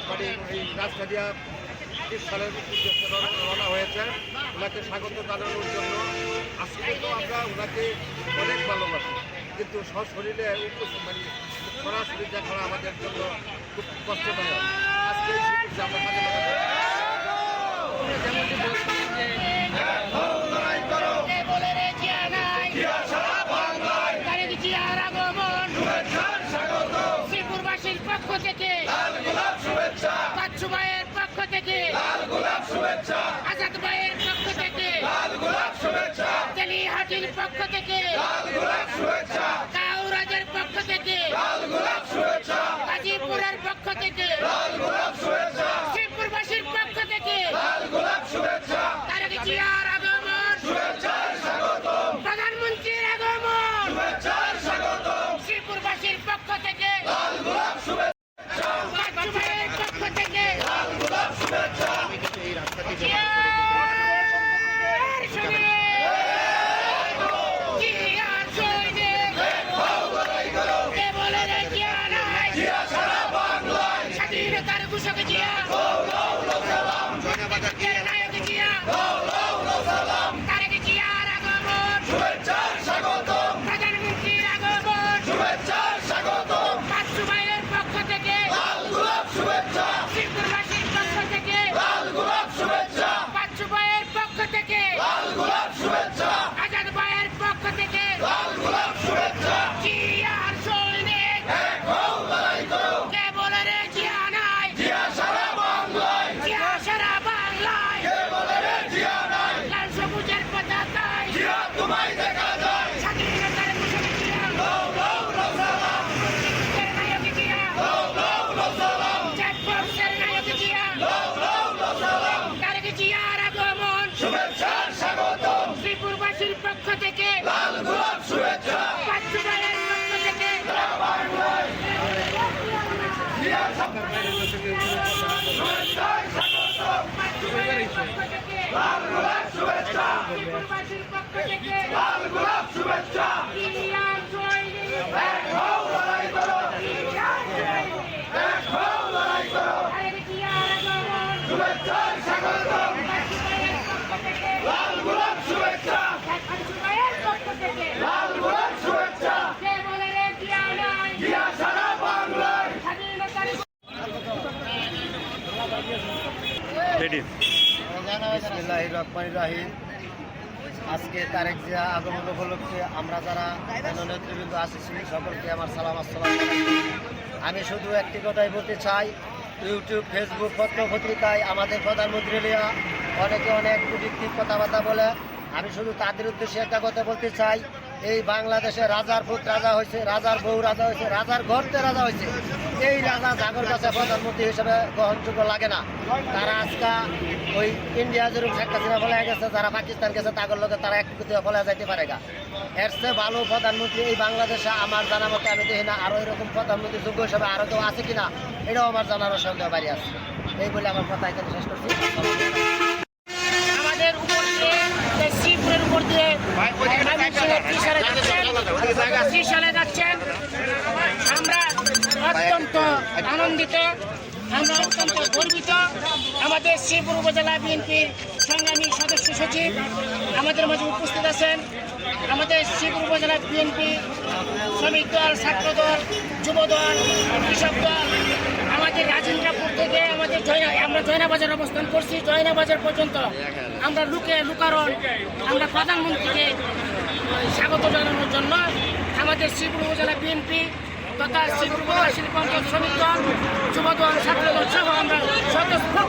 আমাদের এই রাজকাদিয়া সালের উদ্দেশ্যে রওনা হয়েছে। ওনাকে স্বাগত জানানোর জন্য আজকে তো আমরা ওনাকে অনেক ভালোবাসি, কিন্তু সশরীরে মানে সরাসরি দেখা আমাদের জন্য খুব কষ্টদায়ক। আজকে আমরা কাজে পক্ষ থেকে বাচ্চু ভাইয়ের পক্ষ থেকে আজাদ ভাইয়ের পক্ষ থেকে তেলিহাটির পক্ষ থেকে কাউরাজের পক্ষ থেকে গাজীপুরের পক্ষ থেকে শ্রীপুরবাসীর পক্ষ থেকে তারেক জিয়ার আগমন, প্রধানমন্ত্রীর আগমন, শ্রীপুরবাসীর পক্ষ থেকে বিসমিল্লাহির রহমানির রহিম। আজকে তারেক জিয়া আগমন উপলক্ষে আমরা যারা নেতৃবৃন্দ আসছি সকলকে আমার সালাম আসসালাম। আমি শুধু একটি কথাই বলতে চাই, ইউটিউব, ফেসবুক, পত্র পত্রিকায় আমাদের প্রধানমন্ত্রী লিয়া অনেকে অনেক কুটিক কথাবার্তা বলে। আমি শুধু তাদের উদ্দেশ্যে একটা কথা বলতে চাই, এই বাংলাদেশে রাজার পুত রাজা হয়েছে, রাজার বউ রাজা হয়েছে, রাজার ঘরতে রাজা হয়েছে। এই রাজা জাগর কাছে প্রধানমন্ত্রী হিসেবে গ্রহণযোগ্য লাগে না। তারা আজকে ওই ইন্ডিয়া যেরকম শেখ হাসিনা ফলে গেছে, যারা পাকিস্তান গেছে তাদের লোকে তারা একটু ফলে যাইতে পারে গা। এর চেয়ে ভালো প্রধানমন্ত্রী এই বাংলাদেশে আমার জানা মতো আমি দেখি না। আরও এরকম প্রধানমন্ত্রী যোগ্য হিসাবে আরও কেউ আছে কিনা এটাও আমার জানার সন্দেহ বাড়ি আছে। এই বলে আমার কথা এখানে শেষ করছি। আমাদের উপর দিয়ে শ্রীপুরের উপর দিয়ে ত্রিশালে যাচ্ছেন। আমরা অত্যন্ত আনন্দিত, আমরা অত্যন্ত গর্বিত। আমাদের শ্রীপুর উপজেলা বিএনপির সংগ্রামী সদস্য সচিব আমাদের মাঝে উপস্থিত আছেন। আমাদের শ্রীপুর উপজেলা বিএনপি শ্রমিক দল, ছাত্র দল, যুব দল, কৃষক দল, আমাদের রাজেন্দ্রপুর থেকে আমরা জয়নাবাজার অবস্থান করছি। জয়নাবাজার পর্যন্ত আমরা লুকারণ আমরা প্রধানমন্ত্রীকে স্বাগত জানানোর জন্য আমাদের শ্রীপুর উপজেলা বিএনপি তথা শ্রীপুর উপজেলা শিল্প অঞ্চল শ্রমিক দল যুবদল ছাত্রদল সহ আমরা স্বতঃস্ফূর্ত